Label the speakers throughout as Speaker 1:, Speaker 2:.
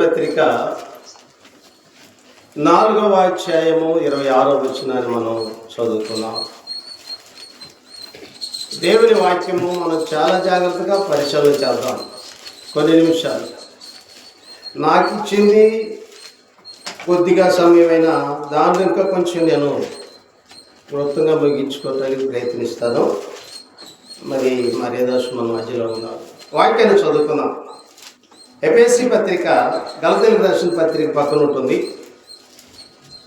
Speaker 1: పత్రిక 4వ అధ్యాయము 26వ వచనాన్ని మనం చదువుతున్నాం. దేవుని వాక్యము మనం చాలా జాగ్రత్తగా పరిశీలన చేద్దాం. కొన్ని నిమిషాలు నాకు ఇచ్చింది కొద్దిగా సమయమైనా దాంట్లో ఇంకా కొంచెం నేను క్లుప్తంగా ముగించుకోవడానికి ప్రయత్నిస్తాను. మర్యాదాసు మన మధ్యలో ఉన్నారు. వాక్యాన్ని చదువుకుందాం. ఎఫెసీ పత్రిక, గలతీయులకు రాసిన పత్రిక పక్కన ఉంటుంది.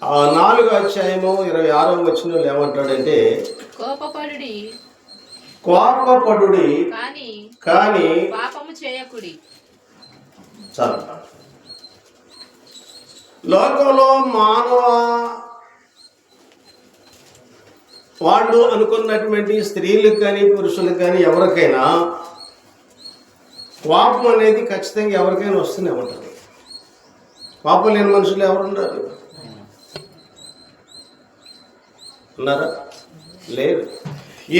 Speaker 1: 4వ అధ్యాయము 26వ వచనంలో ఏమంటాడంటే, కోపపడుడి కానీ
Speaker 2: పాపము చేయకుడి.
Speaker 1: చాలు. లోకంలో మానవ వాళ్ళు అనుకున్నటువంటి స్త్రీలకు కానీ పురుషులకు కానీ ఎవరికైనా కోపం అనేది ఖచ్చితంగా ఎవరికైనా వస్తూనే ఉంటుంది. కోపం లేని మనుషులు ఎవరున్నారు? ఉన్నారా? లేదు.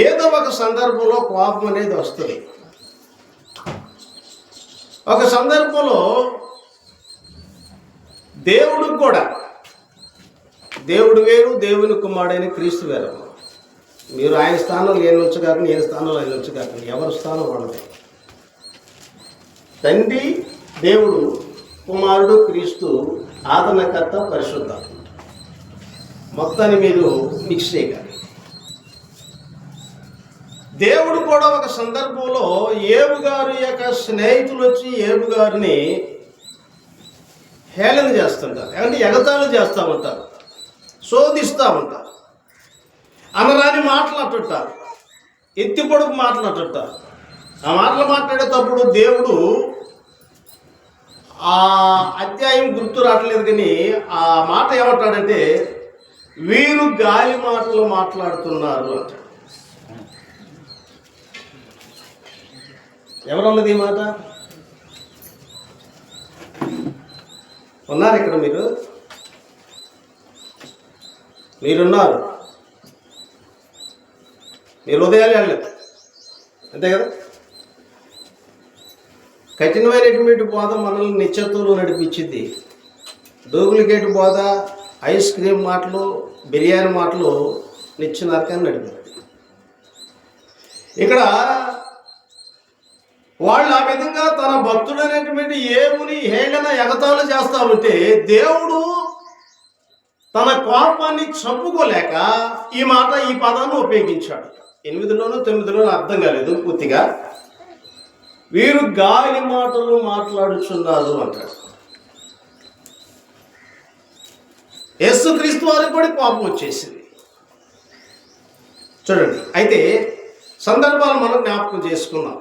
Speaker 1: ఏదో ఒక సందర్భంలో కోపం అనేది వస్తుంది. ఒక సందర్భంలో దేవుడికి కూడా, దేవుడు వేరు, దేవుని కుమారుడైన క్రీస్తు వేరు. మీరు ఆయన స్థానంలో నేను ఉంచగాకండి, నేను స్థానంలో ఆయన ఉంచగాకండి, ఎవరి స్థానం వాళ్ళది. తండ్రి దేవుడు, కుమారుడు క్రీస్తు, ఆదరణకర్త పరిశుద్ధాత్మ, మొత్తాన్ని మీరు మిక్స్ చేయగలరు. దేవుడు కూడా ఒక సందర్భంలో ఏబు గారి యొక్క స్నేహితులు వచ్చి ఏబు గారిని హేళన చేస్తుంటారు, అంటే ఎగతాళి చేస్తూ ఉంటారు, శోధిస్తూ ఉంటారు, అనరాని మాట్లాడుతుంటారు, ఎత్తి పొడుపు మాట్లాడుతుంటారు. ఆ మాటలు మాట్లాడేటప్పుడు దేవుడు ఆ అధ్యాయం గుర్తు రావట్లేదు, కానీ ఆ మాట ఏమంటాడంటే, వీరు గాలి మాటలు మాట్లాడుతున్నారు అంటాడు. ఎవరన్నది ఈ మాట? ఉన్నారు ఇక్కడ? మీరున్నారు. మీరు ఉదయాలు వెళ్ళలేదు అంతే కదా. కఠినమైనటువంటి బోధ మనల్ని నిత్యత్వంలో నడిపించింది. డూప్లికేట్ బోధ, ఐస్ క్రీమ్ మాటలు, బిర్యానీ మాటలు నిత్య నరకాన్ని నడిపింది. ఇక్కడ వాళ్ళు ఆ విధంగా తన భక్తుడైనటువంటి ఏముని హేళన ఎగతాళి చేస్తా ఉంటే, దేవుడు తన కోపాన్ని చంపుకోలేక ఈ పదాన్ని ఉపయోగించాడు. 8లోనూ 9లోనూ అర్థం కాలేదు పూర్తిగా. వీరు గాలి మాటలు మాట్లాడుచున్నారు అంటాడు. యేసుక్రీస్తు వారికి కూడా కోపం వచ్చేసింది. చూడండి, అయితే సందర్భాలు మనం జ్ఞాపకం చేసుకున్నాం.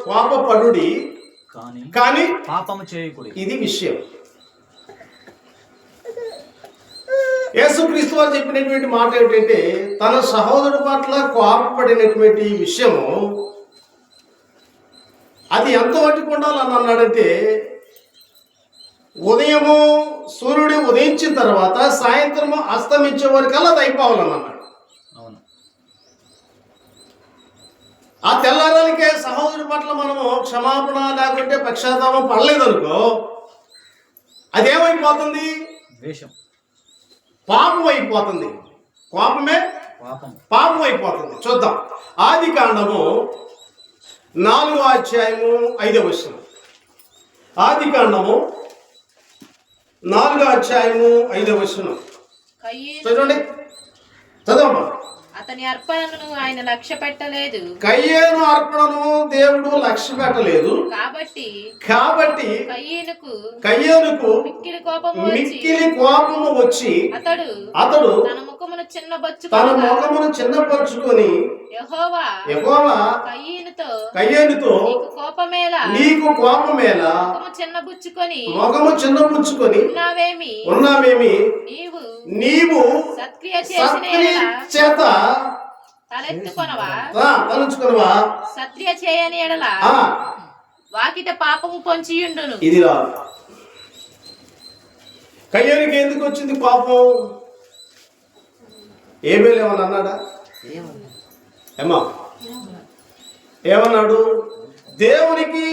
Speaker 1: కోపపడుడి కానీ
Speaker 3: పాపము చేయకుడి.
Speaker 1: ఇది విషయం. యేసుక్రీస్తు వారు చెప్పినటువంటి మాట ఏమిటంటే, తన సహోదరుడి పట్ల కోపపడినటువంటి విషయము అది ఎంత మట్టుకు ఉండాలని అన్నాడంటే, ఉదయము సూర్యుడు ఉదయించిన తర్వాత సాయంత్రము అస్తమించే వరకల్లా అది అయిపోవాలని అన్నాడు. ఆ తెల్లారానికే సహోదరుడి పట్ల మనము క్షమాపణ లేకుంటే పశ్చాత్తాపం పడలేదనుకో, అదేమైపోతుంది? ద్వేషం, పాపం అయిపోతుంది. కోపమే పాపం అయిపోతుంది. చూద్దాం, ఆదికాండము 4వ అధ్యాయము 5వ వచనం. ఆదికాండము 4వ అధ్యాయము 5వ వచనం చూడండి, చదవమ్మా.
Speaker 2: అతని అర్పణను ఆయన లక్ష్య పెట్టలేదు.
Speaker 1: కయ్యేను అర్పణను దేవుడు లక్ష్య పెట్టలేదు. కాబట్టి కయ్యేనుకు మిక్కిలి కోపము వచ్చి అతడు తన ముఖమును చిన్నపరుచుకొని యెహోవా కయ్యేనుతో నీకు కోపమేలా, ముఖము చిన్నబుచ్చుకొని ఉన్నావేమి, నీవు సత్క్రియ చేత తలంచుకొనవా,
Speaker 2: సత్క్రియ చేయని ఎడల వాకిట పాపము పొంచియుండును.
Speaker 1: ఇది రాదు. కయ్యేనుకి ఎందుకు వచ్చింది పాపం? ఏబేలు ఏమన్నా అన్నాడా? ఏమన్నాడు? దేవునికి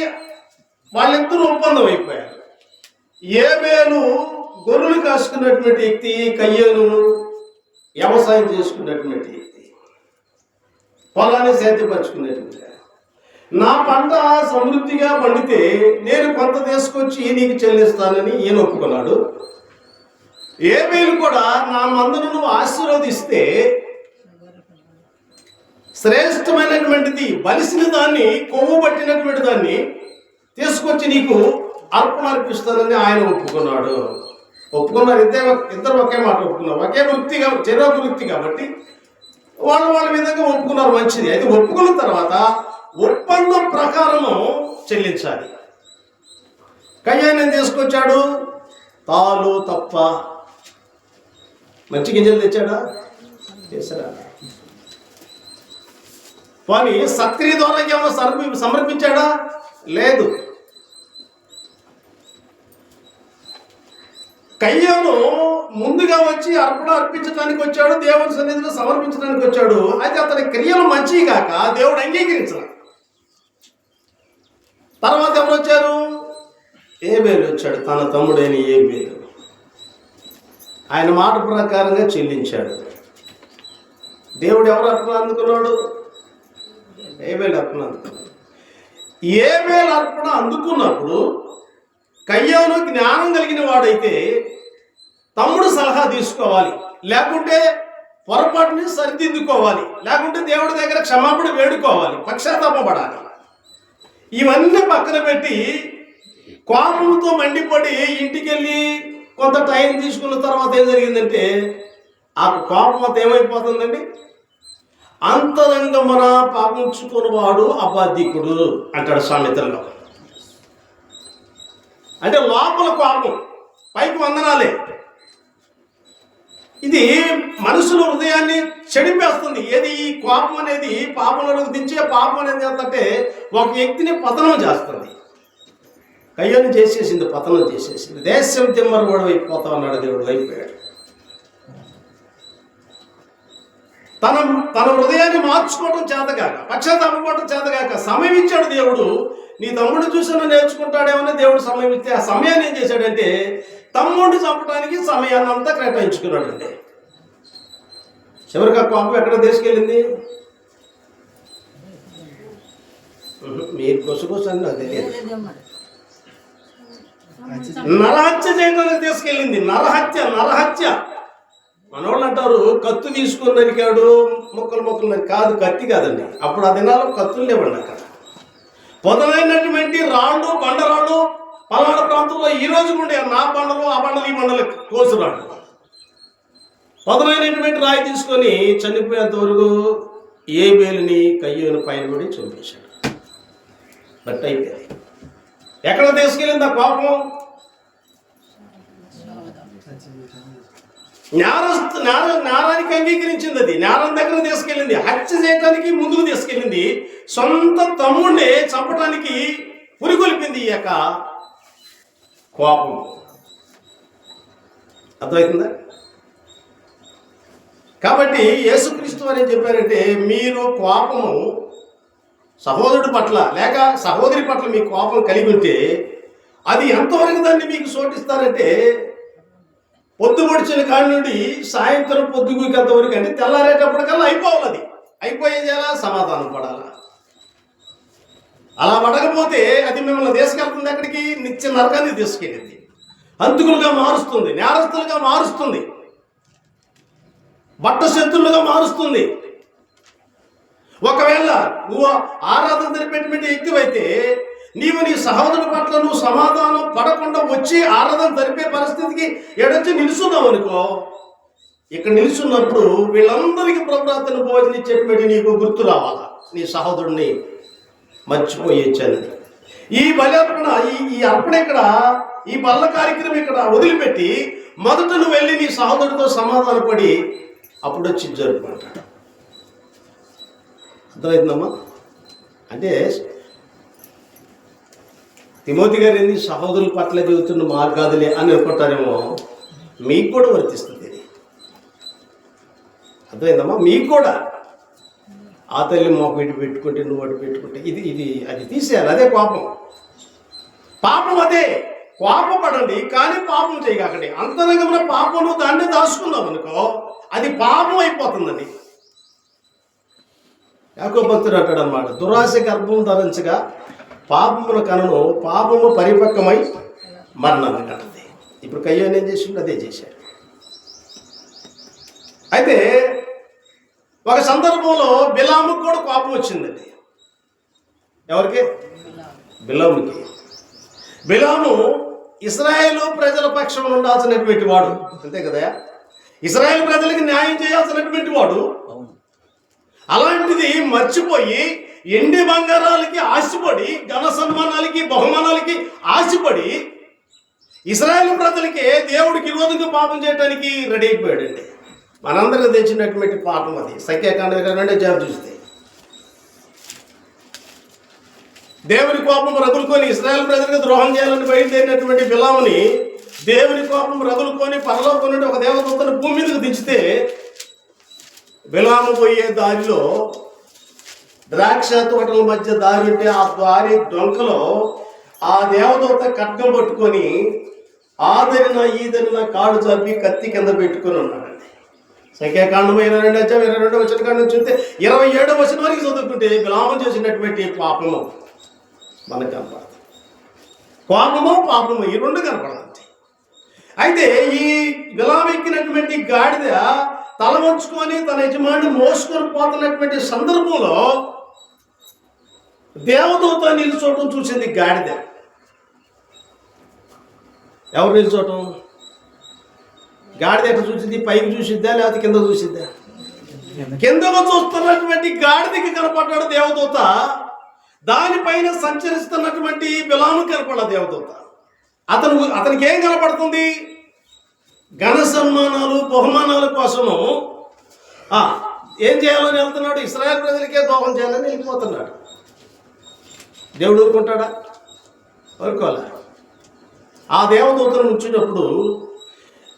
Speaker 1: వాళ్ళిద్దరూ ఒప్పందం అయిపోయారు. ఏబేలు గొర్రెలు కాసుకున్నటువంటి వ్యక్తి, కయ్యేను వ్యవసాయం చేసుకున్నటువంటి వ్యక్తి, పొలాన్ని సేద్యపరచుకున్నటువంటి. నా పంట సమృద్ధిగా పండితే నేను కొంత తీసుకొచ్చి నీకు చెల్లిస్తానని ఈయన ఒప్పుకున్నాడు. ఏబేలు కూడా నా మందను నువ్వు ఆశీర్వదిస్తే శ్రేష్టమైనటువంటిది బలిసిన దాన్ని, కొవ్వు పట్టినటువంటి దాన్ని తీసుకొచ్చి నీకు అర్పణ అర్పిస్తానని ఆయన ఒప్పుకున్నాడు. ఒప్పుకున్నారు, ఇద్దరు ఒకే మాట ఒప్పుకున్నారు. ఒకే వృత్తిగా, చెరొక వృత్తి కాబట్టి వాళ్ళ విధంగా ఒప్పుకున్నారు. మంచిది. అయితే ఒప్పుకున్న తర్వాత ఒప్పందం ప్రకారము చెల్లించాలి. కయ్యాన్ని తీసుకొచ్చాడు, తాలు తప్ప మంచి గింజలు తెచ్చాడా? చేశారా? వాని సత్క్రియ ద్వారా ఏమో సమర్పించాడా? లేదు. కయ్యాను ముందుగా వచ్చి అర్పణ అర్పించడానికి వచ్చాడు, దేవుని సన్నిధిలో సమర్పించడానికి వచ్చాడు. అయితే అతని క్రియలు మంచివి కాక దేవుడు అంగీకరించాడు. తర్వాత ఎవరు వచ్చారు? ఏబేలు వచ్చాడు, తన తమ్ముడైన ఏబేలు. ఆయన మాట ప్రకారంగా చెల్లించాడు. దేవుడు ఎవరు అర్పణ అందుకున్నాడు? ఏబేలు అర్పణ అందుకున్నాడు. ఏబేలు అర్పణ అందుకున్నప్పుడు కయ్యాను జ్ఞానం కలిగిన వాడైతే తమ్ముడు సలహా తీసుకోవాలి, లేకుంటే పొరపాటుని సరిదిద్దుకోవాలి, లేకుంటే దేవుడి దగ్గర క్షమాపణ వేడుకోవాలి, పశ్చాత్తాపపడాలి. ఇవన్నీ పక్కన పెట్టి కోపంతో మండిపడి ఇంటికి వెళ్ళి కొంత టైం తీసుకున్న తర్వాత ఏం జరిగిందంటే ఆ కోపం అంతా ఏమైపోతుందండి? అంతరంగమున పాపించుకున్నవాడు అబాధికుడు అంటాడు సామెతల్లో. అంటే లోపల కోపం, పైకి వందనాలే. ఇది మనుషుల హృదయాన్ని చెడిపేస్తుంది. ఏది? ఈ కోపం అనేది పాపంలోకి దించే పాపం అనేది ఏంటంటే ఒక వ్యక్తిని పతనం చేస్తుంది. కయ్యను చేసేసింది, పతనం చేసేసింది. దేశం తిమ్మరు కూడా అయిపోతా ఉన్నాడు. దేవుడు అయిపోయాడు. తన హృదయాన్ని మార్చుకోవడం చేతగాక, పశ్చాత్తాపడటం చేతగాక సమయం ఇచ్చాడు దేవుడు. నీ తమ్ముడు చూసిన నేర్చుకుంటాడేమని దేవుడు సమయం ఇస్తే ఆ సమయాన్ని ఏం చేశాడంటే తమ్ముడిని చంపడానికి సమయాన్ని అంతా కేటాయించుకున్నాడండి. చివరికి ఆ కోపం ఎక్కడ తీసుకెళ్ళింది? మీరు కొసుకొసని నాకు తెలియదు. నరహత్య చేయడానికి తీసుకెళ్ళింది. నరహత్య. మనోళ్ళు అంటారు కత్తి తీసుకొని నరికాడు, ముక్కలు కాదు, కత్తి కాదండి. అప్పుడు ఆ దినాల్లో కత్తులు లేవండి. అక్కడ పొదలైనటువంటి రాళ్ళు, బండరాళ్ళు పల్నాడు ప్రాంతంలో ఈ రోజు ఉండే నా బండలు, ఆ బండలు, ఈ బండలు కోసురాళ్ళు. పొదలైనటువంటి రాయి తీసుకొని చనిపోయేంత వరకు ఏబేలుని కయ్యూని పైన పడి చంపేశాడు. బట్ అయిపోయింది. ఎక్కడ తీసుకెళ్ళింది ఆ కోపం? నేరానికి అంగీకరించింది. అది నేరం దగ్గర తీసుకెళ్ళింది. హత్య చేయడానికి ముందుకు తీసుకెళ్ళింది. సొంత తమ్ముడిని చంపడానికి పురికొల్పింది ఈ యొక్క కోపం. అర్థమవుతుందా? కాబట్టి యేసుక్రీస్తు వారు ఏం చెప్పారంటే మీరు కోపము సహోదరుడి పట్ల లేక సహోదరి పట్ల మీ కోపం కలిగి ఉంటే అది ఎంతవరకు దాన్ని మీకు చోటిస్తారంటే పొద్దుపడిచిన కాడి నుండి సాయంత్రం పొద్దుగుకంతవరకు అంటే తెల్లారేటప్పటికల్లా అయిపోవాలి. అది అయిపోయేది ఎలా? సమాధానం పడాలా. అలా పడకపోతే అది మిమ్మల్ని తీసుకెళ్తుంది ఎక్కడికి? నిత్య నరకాన్ని తీసుకెళ్ళింది. హంతకులుగా మారుస్తుంది, నేరస్తులుగా మారుస్తుంది, బట్టశత్రులుగా మారుస్తుంది. ఒకవేళ నువ్వు ఆరాధన జరిపేటువంటి వ్యక్తివైతే నీవు నీ సహోదరుల పట్ల నువ్వు సమాధానం పడకుండా వచ్చి ఆరాధన జరిపే పరిస్థితికి ఎడొచ్చి నిలుచున్నావు అనుకో, ఇక్కడ నిలుచున్నప్పుడు వీళ్ళందరికీ ప్రభుత్వాన్ని భోజనం ఇచ్చేటువంటి నీకు గుర్తు రావాలా, నీ సహోదరుడిని మర్చిపోయేచ్చానని. ఈ బలి అర్పణ, ఈ అర్పణ ఇక్కడ, ఈ బల్ల కార్యక్రమం ఇక్కడ వదిలిపెట్టి మొదట నువ్వు వెళ్ళి నీ సహోదరుడితో సమాధాన పడి అప్పుడు వచ్చి జరుపుకుంటాడు. అర్థమవుతుందమ్మా? అంటే తిమోతి గారు ఏంది సహోదరుల పట్ల చెబుతున్న మార్గాదులే అని అనుకుంటారేమో, మీకు కూడా వర్తిస్తుంది ఇది. అర్థమైందమ్మా? మీకు కూడా ఆ తల్లి మాకు ఇటు పెట్టుకుంటే నువ్వు అటు పెట్టుకుంటే ఇది అది తీసేయాలి. అదే కోపం. పాపం అదే. కోపపడండి కానీ పాపం చేయకండి. అంతరంగంలో పాపము దాన్ని దాచుకున్నాం అనుకో, అది పాపం అయిపోతుందండి. యాకోబు భక్తుడు అంటాడు అన్నమాట, దురాశ గర్భం ధరించగా పాపమును కనను, పాపము పరిపక్వమై మరణాన్ని కన్నది. ఇప్పుడు కయ్యోని ఏం చేసిండు? అదే చేశాడు. అయితే ఒక సందర్భంలో బిలాముకు కూడా కోపం వచ్చిందండి. ఎవరికి? బిలాముకి. బిలాము ఇశ్రాయేలు ప్రజల పక్షం ఉండాల్సినటువంటి వాడు, అంతే కదా, ఇశ్రాయేలు ప్రజలకి న్యాయం చేయాల్సినటువంటి వాడు. అలాంటిది మర్చిపోయి ఎండి బంగారాలకి ఆశపడి, ఘన సన్మానాలకి బహుమానాలకి ఆశపడి ఇశ్రాయేలు ప్రజలకి దేవుడికి విరోధంగా పాపం చేయడానికి రెడీ అయిపోయాడండి. మనందరికి తెచ్చినటువంటి పాపం అది. సంఖ్యాకాండ 22 చూస్తే దేవుని కోపం రగులుకొని ఇశ్రాయేలు ప్రజలకు ద్రోహం చేయాలని బయలుదేరినటువంటి బిలాముని దేవుని కోపం రగులుకొని పరలోకం నుండి ఒక దేవదూతను భూమి మీదకు దించితే, బిలాము పోయే దారిలో ద్రాక్ష తోటల మధ్య దారి ఉంటే ఆ దారి డొంకలో ఆ దేవదూత ఖడ్గం పట్టుకొని ఆదరిన ఈదరిన కాడు చాపి కత్తి కింద పెట్టుకొని ఉన్నాడండి. సంఖ్యాకాండం 22 వచ్చిన కాడ నుంచి చూస్తే 27 వచ్చిన వరకు చదువుకుంటే బిలాము చేసినటువంటి పాపము మనకు కనపడుతుంది. కోపము పాపము ఈ రెండు కనపడుతుంది. అయితే ఈ బిలాము ఎక్కినటువంటి గాడిద తల వంచుకొని తన యజమాని మోసుకొని పోతున్నటువంటి సందర్భంలో దేవదూత నిల్చోవటం చూసింది గాడిద. ఎవరు నిల్చోవటం? గాడిద ఎక్కడ చూసింది? పైకి చూసిద్దా లేకపోతే కింద చూసిద్దా? కిందకు చూస్తున్నటువంటి గాడిదకి కనపడ్డాడు దేవదూత. దానిపైన సంచరిస్తున్నటువంటి బిలాము కనపడ్డ దేవదూత. అతనికి ఏం కనపడుతుంది? ఘన సన్మానాలు బహుమానాల కోసము ఏం చేయాలని వెళ్తున్నాడు? ఇశ్రాయేలు ప్రజలకే దోహం చేయాలని వెళ్ళిపోతున్నాడు. దేవుడు ఊరుకుంటాడా? ఊరుకోలే. ఆ దేవదూతను ఉంచినప్పుడు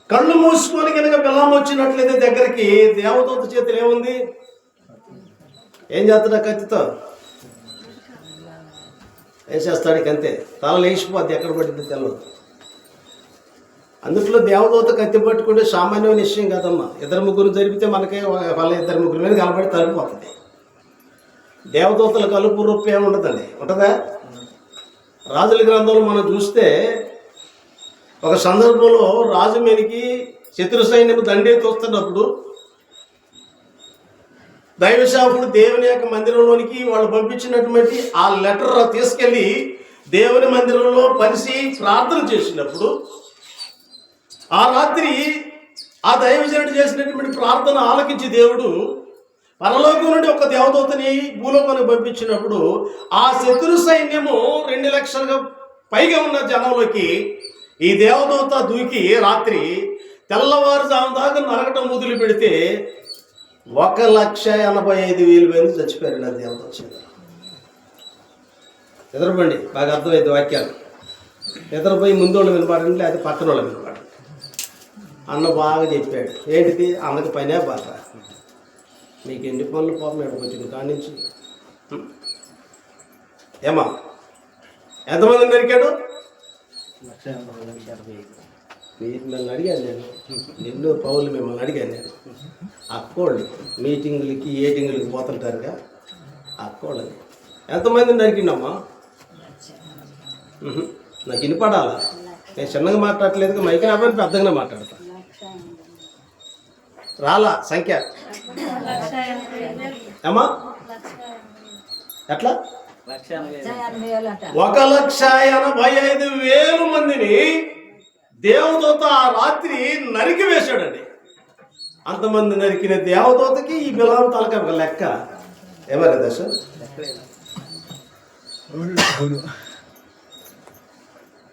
Speaker 1: కళ్ళు మూసుకొని కనుక బిలాము వచ్చినట్లయితే దగ్గరికి, దేవదూత చేతులు ఏముంది? ఏం చేస్తాడు? కత్తితో వేసేస్తాడికి, అంతే. తల లేచిపోద్ది, ఎక్కడ పట్టింది తెలవదు. అందుట్లో దేవదూత కత్తి పట్టుకుంటే సామాన్యమైన విషయం కాదమ్మా. 2-3 జరిపితే మనకే వాళ్ళ 2-3 మీద కలబడి తలిపోతుంది. దేవదూతల కలుపు రొప్పు ఏమి ఉండదండి. ఉంటుందా? రాజుల గ్రంథంలో మనం చూస్తే ఒక సందర్భంలో రాజు మీదకి శత్రు సైన్యం దండే తోస్తున్నప్పుడు దైవశాపుడు దేవుని యొక్క మందిరంలోనికి వాళ్ళు పంపించినటువంటి ఆ లెటర్ తీసుకెళ్ళి దేవుని మందిరంలో పరిచి ప్రార్థన చేసినప్పుడు ఆ రాత్రి ఆ దైవజనుడు చేసినటువంటి ప్రార్థన ఆలకించి దేవుడు పరలోకం నుండి ఒక దేవదూతని భూలోకానికి పంపించినప్పుడు ఆ శత్రు సైన్యము 2 లక్షలుగా పైగా ఉన్న జనంలోకి ఈ దేవదూత దూకి రాత్రి తెల్లవారుజాము దాకా నరకటం మొదలు పెడితే 1,85,000 మంది చచ్చిపోయారు. నా దేవదూత ఎదురుపండి, బాగా అర్థమైంది వాక్యాలు. ఎదురుపోయి ముందోళ్ళు వినపడండి, లేకపోతే పక్కన వాళ్ళు వినపడండి. అన్న బాగా చెప్పాడు. ఏంటిది? అన్నకి పనే బాధ. నీకు ఎన్ని పనులు పాపం ఎక్కడికొచ్చింది కాడి నుంచి. ఏమా ఎంతమంది నరికాడు? మిమ్మల్ని అడిగాను నేను, నిన్ను పౌరులు మిమ్మల్ని అడిగాను నేను. అక్కోళ్ళు మీటింగులకి ఏటింగులకి పోతుంటారుగా, అక్కోళ్ళని ఎంతమంది నరికిండమ్మా? నాకు వినపడాలా? నేను చిన్నగా మాట్లాడట్లేదు, మైకి రాబడి పెద్దగానే మాట్లాడతా. రాలా సంఖ్య ఏమా? ఎట్లా? 1,85,000 మందిని దేవదూత ఆ రాత్రి నరికి వేశాడండి. అంతమంది నరికిన దేవదూతకి ఈ బిలాము తలకాయ ఒక లెక్క. ఏమరా దశ?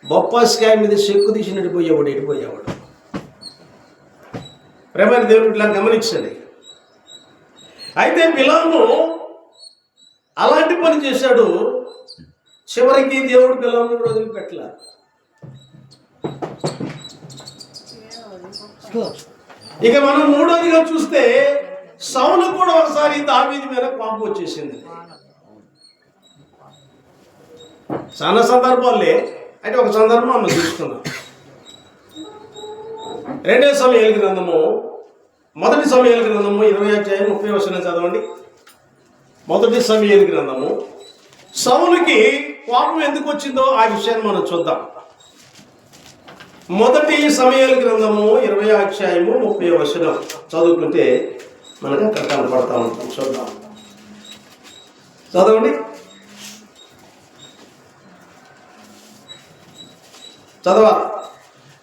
Speaker 1: బొప్పాసికాయ మీద చెక్కు తీసినట్టు పోయేవాడు, ఎడిపోయేవాడు. ప్రేమైన దేవుడు ఇట్లా గమనించండి. అయితే బిలాము అలాంటి పని చేశాడు. చివరికి దేవుడు బిలామును కూడా వదిలిపెట్టలే. ఇక మనం మూడోదిగా చూస్తే సౌలు కూడా ఒకసారి దావీదు మీద కోపం వచ్చేసింది. చాలా సందర్భాలే అంటే ఒక సందర్భం మనం చూసుకున్నాం. 2 సమూయేలు గ్రంథము, 1 సమూయేలు గ్రంథము 20:30 చదవండి. 1 సమూయేలు గ్రంథము. సౌలుకి కోపం ఎందుకు వచ్చిందో ఆ విషయాన్ని మనం చూద్దాం. 1 సమూయేలు గ్రంథము 20:30 చదువుకుంటే మనకు అక్కడ కనపడతా ఉంటాం. చూద్దాం, చదవండి. చదవా.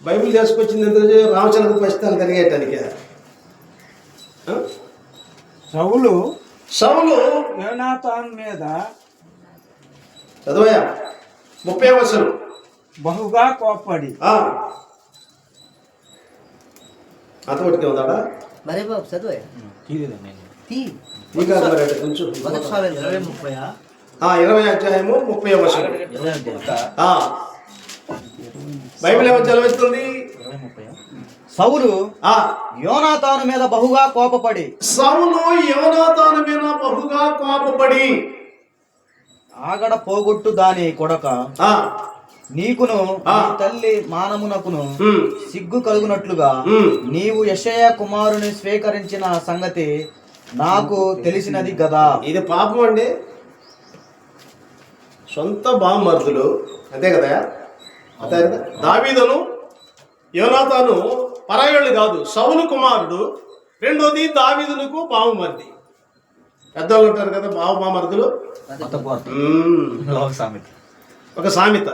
Speaker 1: బైబిల్ చేసుకొచ్చింది ఎందుకు? రామచంద్ర పరిస్థితులు కలిగేటానికి. సౌలు
Speaker 3: యోనాతాను మీద
Speaker 1: చదవయా 30
Speaker 3: బహుగా కోప్పడి.
Speaker 1: అంతవరకు ఉందాడా?
Speaker 4: మరే బాబు చదువు
Speaker 1: కొంచెం
Speaker 4: 20:30
Speaker 1: 20:30 బైబిల్ ఏమో చదివిస్తుంది.
Speaker 4: సౌలు యోనాతాను మీద బహుగా కోపపడి ఆగడ పోగొట్టు దాని కొడక, నీకును నీ తల్లి మానమునకును సిగ్గు కలుగునట్లుగా నీవు యెషయా కుమారుని స్వీకరించిన సంగతి నాకు తెలిసినది గదా.
Speaker 1: ఇది పాపం అండి. సొంత బామర్దులు, అంతే కదా, అంతే కదా. దావీదును యోనాతాను పరాయోళ్ళు కాదు, సౌలు కుమారుడు. రెండోది దావీదునకు బావమర్ది. పెద్దవాళ్ళు ఉంటారు కదా, బావమర్దులు. ఒక సామెత.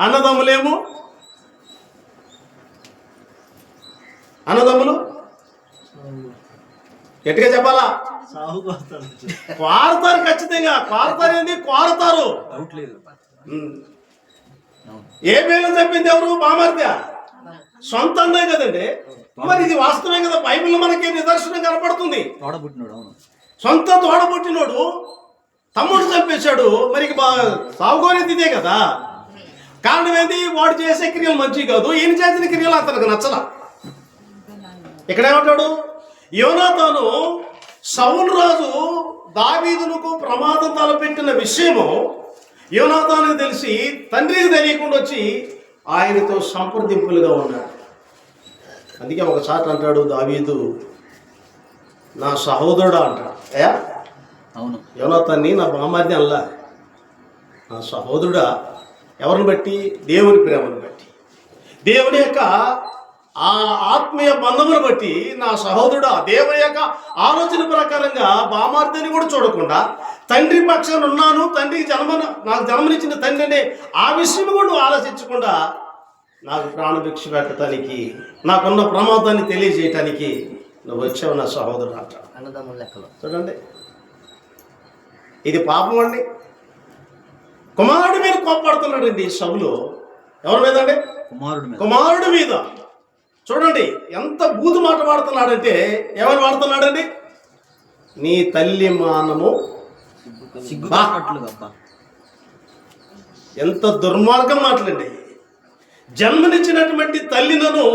Speaker 1: అన్నదమ్ములేమో, అన్నదమ్ములు గట్టిగా చెప్పాలా, కోరతారు. ఖచ్చితంగా కోరతారు. ఏంది కోరతారు? ఏ పేర్లు చెప్పింది ఎవరు? బామర్ద. సొంత అన్నే కదండి. మరి ఇది వాస్తవమే కదా. బైబిల్లో మనకి నిదర్శనం కనపడుతుంది. సొంత తోడబుట్టినోడు తమ్ముడు చంపేశాడు. మరి సాగుకోనేది ఇదే కదా. కారణం ఏంటి? వాడు చేసే క్రియలు మంచివి కాదు, ఈయన చేసిన క్రియలు అతనికి నచ్చల. ఇక్కడేమంటాడు? యోనాతాను సౌలు రాజు దావీదునకు ప్రమాదం తలపెట్టిన విషయము యోనాతానుకు తెలిసి తండ్రికి తెలియకుండా వచ్చి ఆయనతో సంప్రదింపులుగా ఉన్నాడు. అందుకే ఒకసారి అంటాడు దావీదు, నా సహోదరుడా అంటాడు.
Speaker 4: అవును,
Speaker 1: యోనాతాన్ని నా బామర్ది అల్లా, నా సహోదరుడా. ఎవరిని బట్టి? దేవుని ప్రేమను బట్టి, దేవుని యొక్క ఆ ఆత్మీయ బంధమును బట్టి నా సహోదరుడా. దేవుని యొక్క ఆలోచన ప్రకారంగా బామార్దిని కూడా చూడకుండా తండ్రి పక్షాన ఉన్నాను, తండ్రికి నాకు జన్మనిచ్చిన తండ్రి అనే ఆ విషయం కూడా ఆలోచించకుండా నాకు ప్రాణభిక్ష పెట్టడానికి, నాకున్న ప్రమాదాన్ని తెలియజేయటానికి నువ్వు వచ్చావు నా సహోదరుడు అంటాడు.
Speaker 4: అన్నదమ్ముల లెక్కలో
Speaker 1: చూడండి, ఇది పాపం అండి. కుమారుడి మీద కోప్పడుతున్నాడండి సౌలు. ఎవరి మీద అండి? కుమారుడి మీద. చూడండి ఎంత బూతు మాట వాడుతున్నాడంటే. ఎవరు వాడుతున్నాడండి? నీ తల్లి మానము. ఎంత దుర్మార్గం మాటలండి. జన్మనిచ్చినటువంటి తల్లినను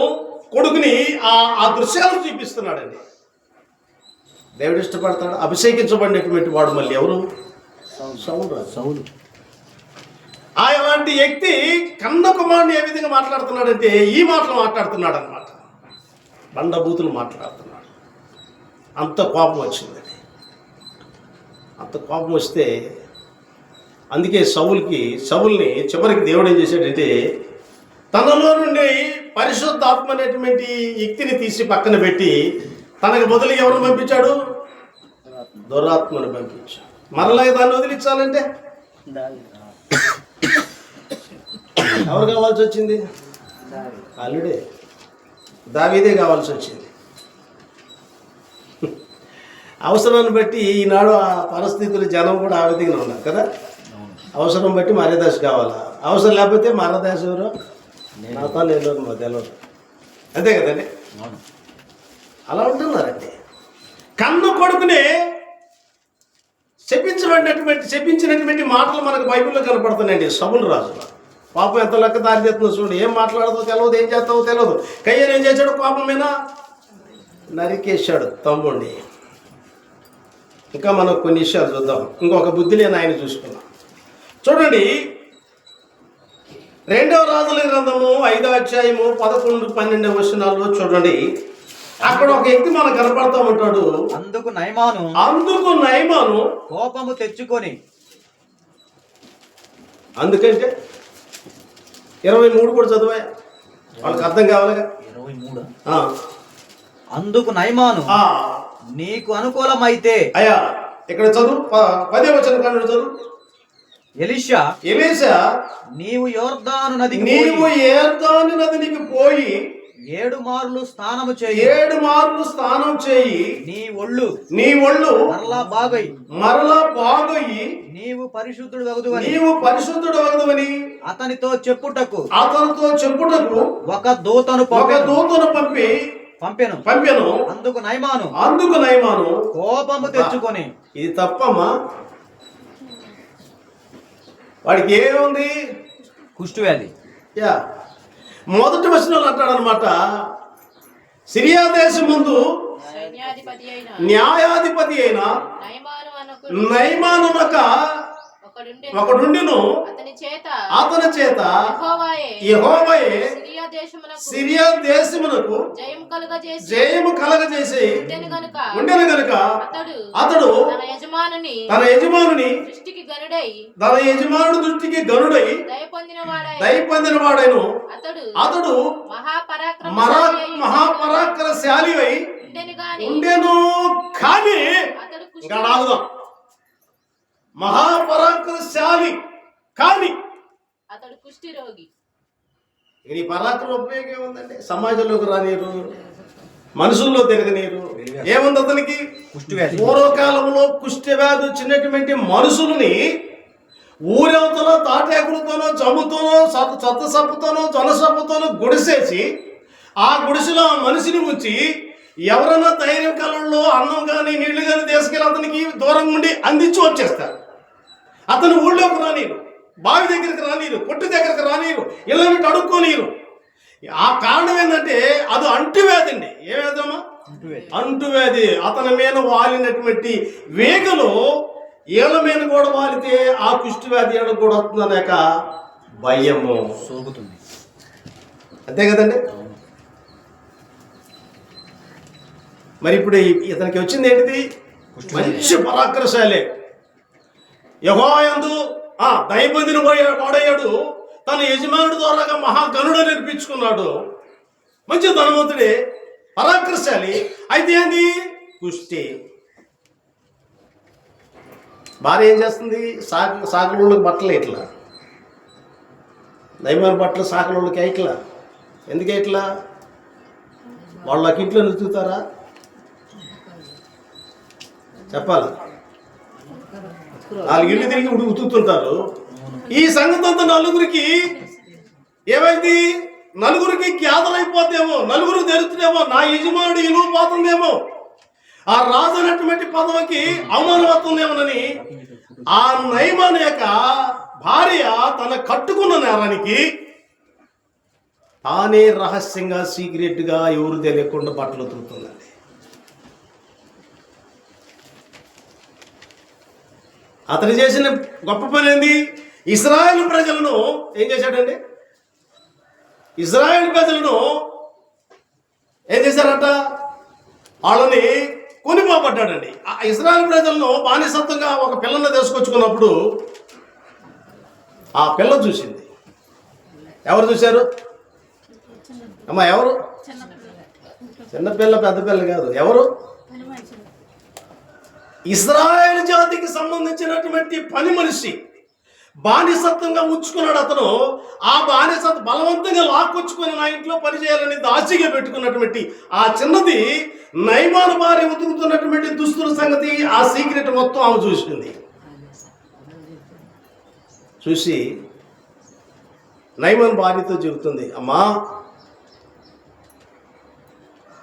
Speaker 1: కొడుకుని ఆ దృశ్యాలు చూపిస్తున్నాడండి. దేవుడు ఇష్టపడతాడు. అభిషేకించబడినటువంటి వాడు మళ్ళీ ఎవరు? సౌలు. అలాంటి వ్యక్తి కన్న కుమారుని ఏ విధంగా మాట్లాడుతున్నాడంటే ఈ మాటలు మాట్లాడుతున్నాడు అనమాట. బండబూతులు మాట్లాడుతున్నాడు. అంత కోపం వచ్చిందండి. అంత కోపం వస్తే అందుకే సౌల్ని చివరికి దేవుడు ఏం చేశాడంటే తనలో నుండి పరిశుద్ధాత్మ అనేటువంటి వ్యక్తిని తీసి పక్కన పెట్టి తనకు బదులు ఎవరిని పంపించాడు? దురాత్మను పంపించాడు. మరలా దాన్ని వదిలించాలంటే ఎవరు కావాల్సి వచ్చింది? అల్లుడే, దావీదే కావాల్సి వచ్చింది. అవసరాన్ని బట్టి ఈనాడు ఆ పరిస్థితులు జనం కూడా ఆ విధంగా ఉన్నారు కదా. అవసరం బట్టి మర్యాదాసు కావాలా, అవసరం లేకపోతే మర్యాదాసు ఎవరు? నాతో నేను తెలియదు, అంతే కదండి. అలా ఉంటున్నారండి. కన్ను కొడుకునే చెప్పించినటువంటి మాటలు మనకు బైబిల్లో కనపడుతున్నాయండి. సౌలు రాజు పాపం ఎంత లెక్క దారి చేస్తుందో చూడండి. ఏం మాట్లాడదో తెలియదు, ఏం చేస్తావో తెలియదు. కయ్యను ఏం చేశాడు? కోపం మీద నరికేశాడు తమ్ముడిని. ఇంకా మనం కొన్ని విషయాలు చూద్దాం. ఇంకొక బుద్ధి లేని ఆయన చూసుకున్నాం. చూడండి, రెండవ రాజుల గ్రంథము 5వ అధ్యాయము 11-12 వచనాల్లో చూడండి. అక్కడ ఒక వ్యక్తి మనకు కనపడతా ఉంటాడు.
Speaker 4: అందుకు నయమాను కోపము తెచ్చుకొని,
Speaker 1: అందుకంటే 23 కూడా చదివా, వాళ్ళకి అర్థం కావాలిగా.
Speaker 4: 23 అందుకు నయమాను నీకు అనుకూలమైతే,
Speaker 1: అయ్యా ఇక్కడ చదువు 10వ వచనం కానుండి చదువు.
Speaker 4: ఎలీషా నీవు యోర్దాను నదికి పోయి 7 మార్లు స్నానము చేయి, నీ ఒళ్ళు మరలా బాగొయ్యి నీవు పరిశుద్ధుడు వగుదువని అతనితో చెప్పుటకు ఒక దూతను పంపెను. అందుకు నయమాను కోపము తెచ్చుకొని,
Speaker 1: ఇది తప్పమ్మా, వాడికి ఏముంది?
Speaker 4: కుష్ఠవ్యాధి.
Speaker 1: మొదటి వచనంలో అంటాడు అనమాట, సిరియా దేశం ముందు న్యాయాధిపతి అయిన నయమానునొక ఒకడుండెను, అతని చేత యెహోవాయే సిరియా దేశమునకు జయము కలగజేసి ఉండెను గనుక అతడు తన యజమానుని దృష్టికి గనుడై దయ పొందిన వాడైను. అతడు మహాపరాక్రమశాలి అయి ఉండెను. కానీ ఇంకా ఆగుదాం, మహాపరాక్రమశాలి కానీ
Speaker 2: అతడు కుష్టి రోగి.
Speaker 1: ఈ పరాక్రమ ఉపయోగం ఏముందండి? సమాజంలోకి రానిరు, మనుషుల్లో తిరగనీరు. ఏముంది అతనికి? పూర్వకాలంలో కుష్టి వ్యాధి వచ్చినటువంటి మనుషుల్ని ఊరవతలో తాటాకులతోనో జమ్ముతోనో చెత్త సప్పుతోనో జొన్న సప్పుతోనో గుడిసేసి ఆ గుడిసెలో ఆ మనిషిని ఉంచి ఎవరైనా ధైర్యం కాలంలో అన్నం కానీ నీళ్లు కానీ తీసుకెళ్ళి అతనికి దూరం ఉండి అందించి వచ్చేస్తారు. అతను ఊళ్ళోకి రానీరు, బావి దగ్గరికి రానీరు, కొట్టు దగ్గరికి రానీరు, ఇళ్ళని అడుక్కోనీరు. ఆ కారణం ఏంటంటే అది అంటువ్యాధి అండి. ఏ వ్యాధమ్మా? అంటువ్యాధి. అతని మీద వాలినటువంటి వేగలో ఏళ్ళ మీద కూడా వాలితే ఆ కుష్టి వ్యాధి ఏళ్ళకు కూడా వస్తుందనేక భయము
Speaker 4: సోకుతుంది.
Speaker 1: అంతే కదండి. మరి ఇప్పుడు ఇతనికి వచ్చింది ఏంటిది? మంచి పరాక్రమశాలి, యెహోవాయందు దయపొందిన వాడయ్యాడు. తన యజమానుడి ద్వారాగా మహాగణుడు నేర్పించుకున్నాడు. మంచి ధనవంతుడే, పరాక్రమశాలి. అయితే ఏంది? కుష్టి. భార్య ఏం చేస్తుంది? సాకులోళ్ళకి బట్టలు ఇట్లా, దైవాల బట్టలు సాకులోళ్ళకి ఇట్లా. ఎందుకే ఇట్లా? వాళ్ళకి ఇంట్లో ఉతుకుతారా? చెప్పాలి. 4 ఇళ్ళు తిరిగి ఉతుకుతుంటారు. ఈ సంగతి అంతా నలుగురికి ఏమైంది? నలుగురికి ఖ్యాతలైపోతేమో, నలుగురికి తెలుస్తుందేమో, నా యజమానుడు ఇలువ పోతుందేమో, ఆ రాజు అనేటువంటి పదవికి అవమానం అవుతుందేమోనని ఆ నయమాను యొక్క భార్య తన కట్టుకున్న నేరానికి తానే రహస్యంగా సీక్రెట్గా ఎవరు తెలియకుండా బట్టలు ఉతుకుతుందండి. అతను చేసిన గొప్ప పని ఏంది? ఇశ్రాయేలు ప్రజలను ఏం చేశాడండి? ఇశ్రాయేలు ప్రజలను ఏం చేశారట? వాళ్ళని కొనిపోబడ్డాడండి. ఆ ఇశ్రాయేలు ప్రజలను బానిసత్వంగా ఒక పిల్లను తీసుకొచ్చుకున్నప్పుడు ఆ పిల్ల చూసింది. ఎవరు చూశారు అమ్మా? ఎవరు? చిన్నపిల్ల, పెద్ద పిల్ల కాదు. ఎవరు? ఇశ్రాయేలు జాతికి సంబంధించినటువంటి పని మనిషి బానిసత్వంగా ఉంచుకున్నాడు అతను. ఆ బానిసత్వం బలవంతంగా లాక్కొచ్చుకొని నా ఇంట్లో పని చేయాలని దాచిగా పెట్టుకున్నటువంటి ఆ చిన్నది నయమాను భార్య ఉతుకుతున్నటువంటి దుస్తుల సంగతి, ఆ సీక్రెట్ మొత్తం ఆమె చూసింది. చూసి నయమాను భార్యతో చెబుతుంది, అమ్మా,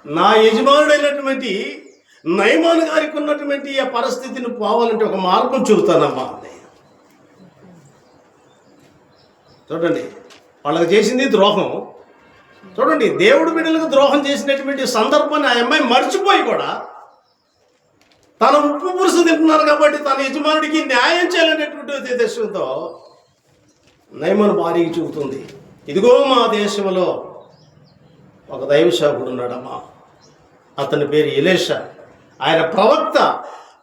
Speaker 1: నా యజమానుడైనటువంటి నయమాను గారికి ఉన్నటువంటి ఆ పరిస్థితిని పోవాలంటే ఒక మార్గం చెబుతానమ్మా. చూడండి, వాళ్ళకి చేసింది ద్రోహం. చూడండి, దేవుడు బిడ్డలకు ద్రోహం చేసినటువంటి సందర్భాన్ని ఆ అమ్మాయి మర్చిపోయి కూడా తన ఉప్పు పురుషు తింటున్నారు కాబట్టి తన యజమానుడికి న్యాయం చేయాలనేటువంటి ఉద్దేశంతో నయమాను భార్యకి చెబుతుంది, ఇదిగో మా దేశంలో ఒక దైవ సేవకుడు ఉన్నాడమ్మా, అతని పేరు ఎలీషా. ఆయన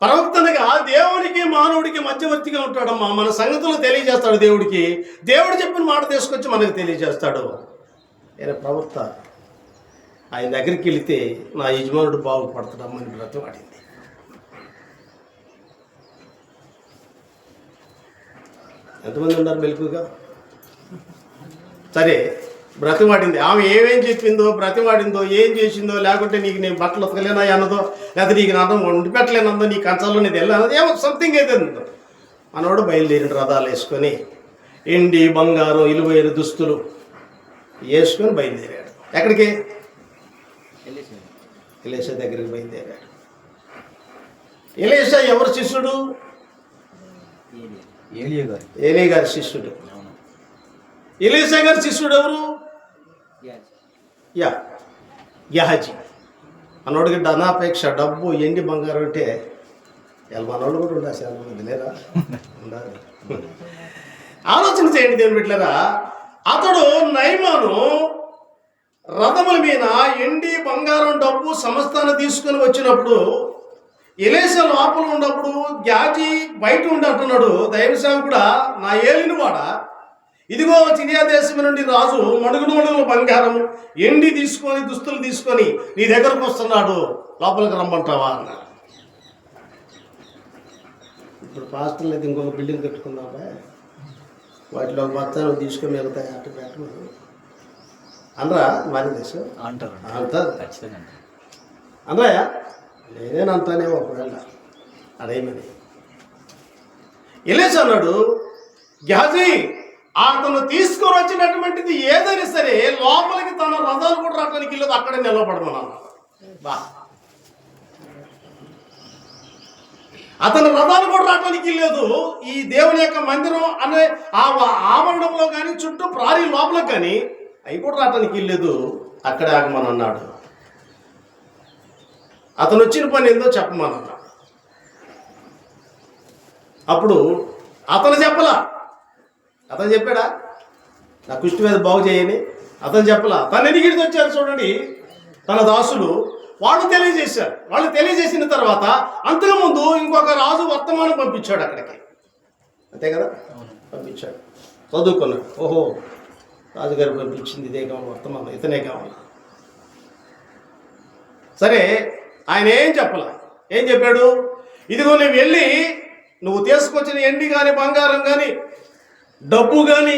Speaker 1: ప్రవక్తనగా దేవునికి మానవుడికి మధ్యవర్తిగా ఉంటాడమ్మా. మన సంగతులు తెలియజేస్తాడు దేవుడికి. దేవుడు చెప్పిన మాట తీసుకొచ్చి మనకు తెలియజేస్తాడు. ఆయన ప్రవక్త. ఆయన దగ్గరికి వెళితే నా యజమానుడు బాగుపడతాడమ్మా అని బ్రతిమాడింది. ఎంతమంది ఉన్నారు మెలుకుగా? సరే, బ్రతిమాడింది. ఆమె ఏమేం చెప్పిందో, బ్రతిమాడిందో, ఏం చేసిందో, లేకుంటే నీకు నేను బట్టలు ఉతకలేనా అన్నదో, లేకపోతే నీకు నా అన్నం వండి పెట్టలేనదో, నీ కంచాల్లో నేను వెళ్ళానదో, ఏమో సంథింగ్ అయితే ఉందో. మనోడు బయలుదేరిన రథాలు వేసుకొని ఎండి బంగారం ఇలువైన దుస్తులు వేసుకొని బయలుదేరాడు. ఎక్కడికి? ఎలీషా దగ్గరికి బయలుదేరాడు. ఎలీషా ఎవరు శిష్యుడు? ఏలీ గారి శిష్యుడు. ఎలీషా గారి శిష్యుడు ఎవరు? గెహజీ. మనోడికి ధనాపేక్ష, డబ్బు, ఎండి బంగారం అంటే మనోళ్ళు కూడా ఉండాలి. చాలా మంది లేరా? ఉండాలి. ఆలోచన చేయండి దేవుని బిడ్డలారా. అతడు నయమాను రథముల మీద ఎండి బంగారం, డబ్బు సమస్తాన్ని తీసుకొని వచ్చినప్పుడు, ఎలీషా లోపల ఉన్నప్పుడు గ్యాజీ బయట ఉండి అంటున్నాడు, దైవ సేవకుడా, నా ఏలిన వాడ, ఇదిగో సిరియా దేశం నుండి రాజు మడుగులు బంగారం, ఎండి తీసుకొని, దుస్తులు తీసుకొని నీ దగ్గరకు వస్తున్నాడు, లోపలికి రమ్మంటావా అన్నాడు. ఇప్పుడు పాస్టర్లు అయితే ఇంకొక బిల్డింగ్ కట్టుకున్నావా, వాటిలో బత్తాను తీసుకొని వెళ్తాయి, అటు పెట్టమని అనరా? మరి దేశం అంటారు అనరాయా? నేనేనంతానే ఒకవేళ అడేమని. ఎలీషా అన్నాడు, గెహజీ, అతను తీసుకొని వచ్చినటువంటిది ఏదైనా సరే లోపలికి తన రథాలు కూడా రావడానికి లేదు, అక్కడే నిలబడమన్నాను. బా, అతని రథాలు కూడా రావడానికి లేదు. ఈ దేవుని యొక్క మందిరం అనే ఆ ఆవరణంలో కానీ, చుట్టూ ప్రారీ లోపల కానీ అవి కూడా రావడానికి లేదు, అక్కడే ఆగమని అన్నాడు. అతను వచ్చిన పని ఏందో చెప్పమన్నాడు. అప్పుడు అతను చెప్పలా. అతను చెప్పాడా నా కుష్టి మీద బాగు చేయని? అతను చెప్పలా. తను ఎదిగిడికి వచ్చారు చూడండి తన దాసులు, వాళ్ళు తెలియజేశారు. వాళ్ళు తెలియజేసిన తర్వాత అంతకుముందు ఇంకొక రాజు వర్తమానం పంపించాడు అక్కడికి, అంతే కదా? పంపించాడు, చదువుకున్నాడు. ఓహో, రాజుగారు పంపించింది ఇదే కావాలి, వర్తమానం ఇతనే కావాలి. సరే, ఆయన ఏం చెప్పలా. ఏం చెప్పాడు? ఇదిగో నువ్వు వెళ్ళి నువ్వు తీసుకొచ్చిన ఎండి కానీ, బంగారం కానీ, డబ్బు కానీ,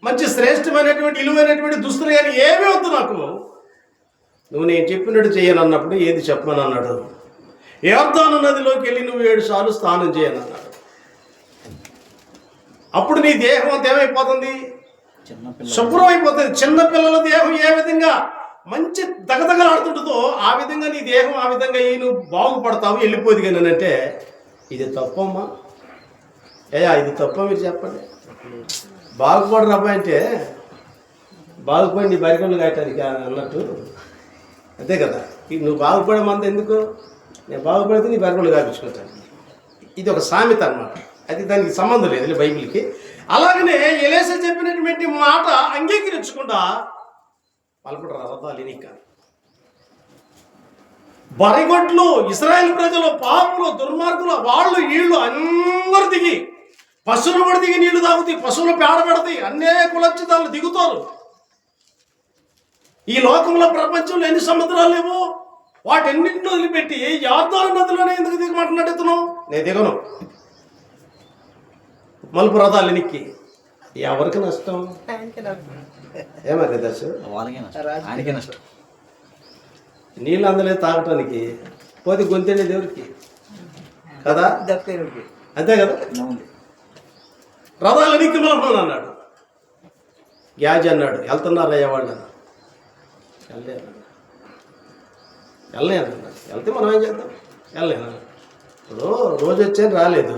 Speaker 1: మంచి శ్రేష్టమైనటువంటి విలువైనటువంటి దుస్తులు కానీ ఏమీ వద్దు నాకు, నువ్వు నేను చెప్పినట్టు చేయను అన్నప్పుడు ఏది చెప్పమని అన్నాడు? యోర్దాను నదిలోకి వెళ్ళి నువ్వు 7 సార్లు స్నానం చేయను అన్నాడు. అప్పుడు నీ దేహం అంత ఏమైపోతుంది? శుభ్రం అయిపోతుంది. చిన్నపిల్లల దేహం ఏ విధంగా మంచి దగదగలాడుతుంటుందో ఆ విధంగా నీ దేహం, ఆ విధంగా నువ్వు బాగుపడతావు, వెళ్ళిపోదు. కానీ అంటే ఇది తప్పమ్మా, ఇది తప్ప, మీరు చెప్పండి. బాగుపడరు అబ్బాయి అంటే బాగుపడి నీ బరికొండలు కాయటానికి అన్నట్టు, అంతే కదా? నువ్వు బాగుపడే మంది ఎందుకు? నేను బాగుపడితే నీ బరికొండలు కాపించుకుంటాను. ఇది ఒక సామెత అన్నమాట. అది దానికి సంబంధం లేదు బైబిల్కి. అలాగనే ఎలీషా చెప్పినటువంటి మాట అంగీకరించకుండా పలుకుడు రథాలు ఎనిక బరిగొడ్లు, ఇశ్రాయేలు ప్రజలు, పాపులు, దుర్మార్గులు, వాళ్ళు వీళ్ళు అందరు దిగి, పశువులు కూడా దిగి నీళ్లు తాగుతాయి, పశువులు పేడ పెడతాయి, అన్నే కులచ్చితాలు దిగుతారు. ఈ లోకంలో, ప్రపంచంలో ఎన్ని సముద్రాలు లేవు, వాటన్నింటిని వదిలిపెట్టి యోర్దాను నదిలోనే ఎందుకు దిగమంటున్నాడు ఇతను? నేను దిగను. మలుపు రథాలు ఎనికి ఎవరికి నష్టం? ఏమది దశ? ఆయనకే నష్టం. నీళ్ళు అందలే తాగటానికి, పోతే గొంతేనే దేవుడికి కదా, అంతే కదా? రథాలు ఎనికి మలుపు అన్నాడు. గ్యాజ్ అన్నాడు, వెళ్తున్నారయ్యా వాళ్ళు అన్నాడు. వెళ్ళలేను అన్నాడు. వెళ్తే మనం ఏం చేద్దాం? వెళ్ళలేను. ఇప్పుడు రోజు వచ్చాను, రాలేదు,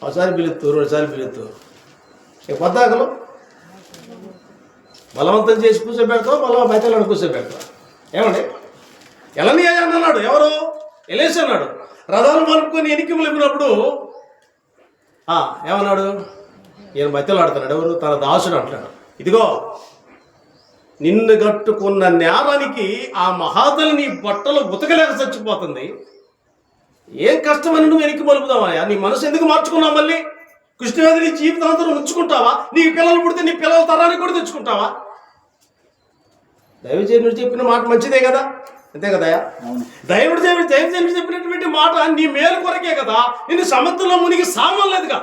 Speaker 1: ఒకసారి పిలుస్తూ, 2 సార్లు పిలుస్తూ, ఇక పొద్దాకలు బలవంతం చేసి కూర్చోబెడతావు, మళ్ళీ బయటలో కూర్చోబెడతావు. ఏమండి? ఎలని అన్నాడు. ఎవరు? ఎలీషా అన్నాడు. రథాలు మలుపుకొని ఎనికి మలిపినప్పుడు ఏమన్నాడు? ఈయన మధ్యలో ఆడుతున్నాడు. ఎవరు? తన దాసుడు అంటాడు, ఇదిగో నిన్ను కట్టుకున్న నేరానికి ఆ మహాతల్లి నీ బట్టలు ఉతకలేక చచ్చిపోతుంది. ఏం కష్టమని నువ్వు వెనక్కి మలుపుదావా? నీ మనసు ఎందుకు మార్చుకున్నావు? మళ్ళీ కృష్ణవేది నీ జీవితాంతరం ఉంచుకుంటావా? నీకు పిల్లలు పుడితే నీ పిల్లల తరానికి కూడా తెచ్చుకుంటావా? దైవజనుడు చెప్పిన మాట మంచిదే కదా, అంతే కదా? దైవజనుడు చెప్పినటువంటి మాట నీ మేలు కొరకే కదా. నిన్ను సముద్రంలో మునిగి సామం లేదుగా,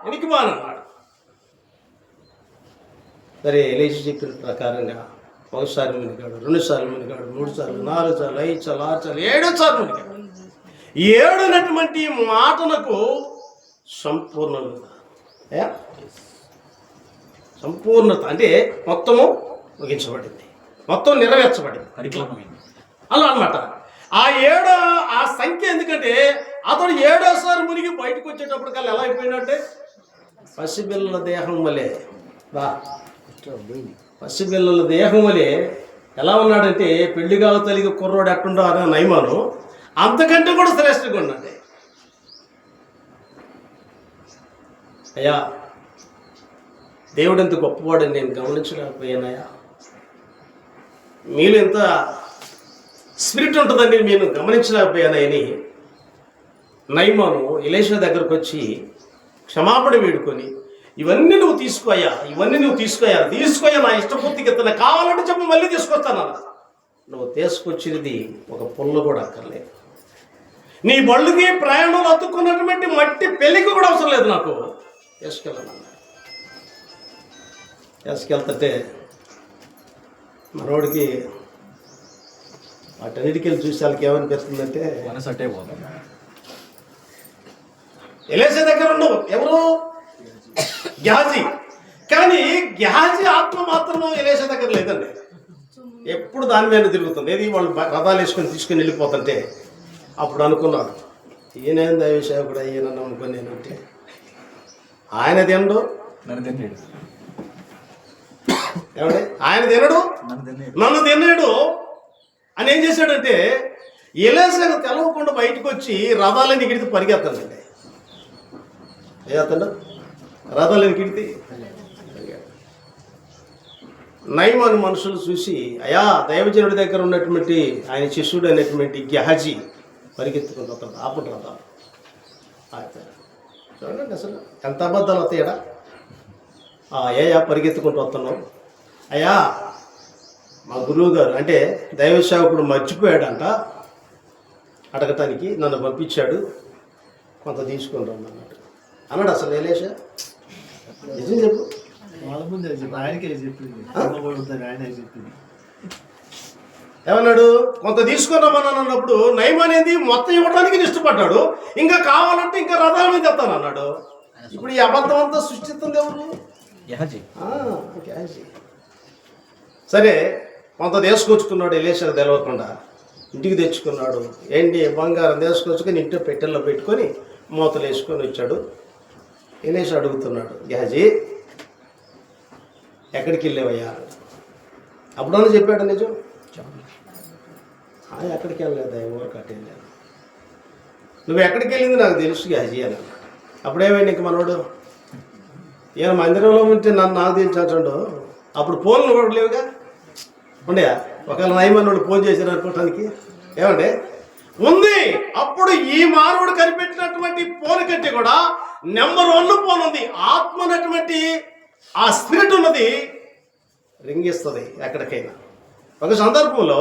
Speaker 1: వెనక్కి బానన్నాడు. సరే, ఎలీషా చెప్పిన ప్రకారంగా ఒకసారి మునిగాడు, 2 సార్లు మునిగాడు, 3 సార్లు, 4 సార్లు, 5 సార్లు, 6 సార్లు, 7 సార్లు మునిగాడు. 7 మాటలకు సంపూర్ణత అంటే మొత్తము ముగించబడింది, మొత్తం నెరవేర్చబడింది. అలా అన్నమాట. ఆ సంఖ్య ఎందుకంటే అతడు 7వ మునిగి బయటకు వచ్చేటప్పటికల్లా ఎలా అయిపోయినట్టే పసిపిల్లల దేహం వలె, పసిపిల్లల దేహం వలె ఎలా ఉన్నాడంటే పెళ్లిగా తల్లిగా కుర్రోడు ఎట్టుండో అనే నయమాను అంతకంటే కూడా శ్రేష్ఠంగా ఉన్నాడు. అయ్యా, దేవుడు ఎంత గొప్పవాడని నేను గమనించలేకపోయానయ్యా. మీలో ఎంత స్పిరిట్ ఉంటుందని నేను గమనించలేకపోయానని నయమాను ఎలీషా దగ్గరకు వచ్చి క్షమాపణ వేడుకొని, ఇవన్నీ నువ్వు తీసుకోయా, తీసుకోయా నా ఇష్టపూర్తికి ఎత్తున్నా, కావాలంటే చెప్పు మళ్ళీ తీసుకొస్తాను. నువ్వు తీసుకొచ్చినది ఒక పుల్ల కూడా అక్కర్లేదు. నీ బళ్ళుకి ప్రయాణంలో అతుక్కున్నటువంటి మట్టి పెళ్లికి కూడా అవసరం లేదు, నాకు తీసుకెళ్ళాను. తీసుకెళ్తే మనోడికి వాటన్నిటికి వెళ్ళి చూసి వాళ్ళకి ఏమనిపిస్తుందంటే ఎలీషా దగ్గర ఉండవు ఎవరు? గెహాజీ. కానీ గెహాజీ ఆత్మ మాత్రం ఎలీషా దగ్గర లేదండి. ఎప్పుడు దాని మీద తిరుగుతుంది. ఏది వాళ్ళు రథాలు తీసుకుని వెళ్ళిపోతుంటే అప్పుడు అనుకున్నాడు, ఈయన దైవసేవకుడు ఈయన నమ్ముకొని నేనంటే ఆయన తినడు, ఏమంటే ఆయన తినడు, నన్ను తిన్నాడు అని ఏం చేశాడంటే ఎలీషా తెలవకుండా బయటకు వచ్చి రథాలని గిడితే పరిగెత్తానండి. ఏతండు రథాలని గిడితే నయమాను మనుషులు చూసి, అయా దైవజనుడి దగ్గర ఉన్నటువంటి ఆయన శిష్యుడు అనేటువంటి గెహాజీ పరిగెత్తుకుని వస్తాడు. ఆపండి రథాలు. చూడండి అసలు ఎంత అబద్ధాలు వస్తాయడా. అయ్యా పరిగెత్తుకుంటూ వస్తున్నావు. అయ్యా మా గురువు గారు అంటే దైవ సేవకుడు మర్చిపోయాడంట, అడగటానికి నన్ను పంపించాడు, కొంత తీసుకుని రమ్మన్నాడు అన్నాడు. అసలు ఎలీషా నిజం చెప్పు. ఏమన్నాడు? కొంత తీసుకుని రమ్మన్నాను అన్నప్పుడు నయమాన్ అనేది మొత్తం ఇవ్వడానికి ఇష్టపడ్డాడు. ఇంకా కావాలంటే ఇంకా రథాల మీద చెప్తాను అన్నాడు. ఇప్పుడు ఈ అబద్ధం అంతా సృష్టిస్తుంది ఎవరు? గెహాజీ. సరే, కొంత తీసుకొచ్చుకున్నాడు ఎలీషా తెలవకుండా, ఇంటికి తెచ్చుకున్నాడు. ఏంటి బంగారం తీసుకొచ్చుకొని ఇంట్లో పెట్టెల్లో పెట్టుకొని మూతలు వేసుకొని వచ్చాడు. ఎలీషా అడుగుతున్నాడు, గెహాజీ ఎక్కడికి వెళ్ళావయ్యా? అప్పుడన్నా చెప్పాడు నిజం? ఎక్కడికి వెళ్ళలేదా, ఊరికి అటు వెళ్ళాను. నువ్వు ఎక్కడికి వెళ్ళింది నాకు తెలుసు గెహాజీ అని. అప్పుడేమైంది ఇంక మనోడు, ఈయన మందిరంలో ఉంటే నాకు తెలిసాడు. అప్పుడు ఫోన్లు కూడా లేవుగా, ఉండే ఒకవేళ నయమాన్ వాళ్ళు ఫోన్ చేశారు అనుకోవటానికి ఏమంటే ఉంది. అప్పుడు ఈ మానవుడు కనిపెట్టినటువంటి ఫోన్ కంటే కూడా నెంబర్ 1 ఫోన్ ఉంది. ఆత్మ అన్నటువంటి ఆ స్పిరిట్ ఉన్నది రింగిస్తుంది ఎక్కడికైనా. ఒక సందర్భంలో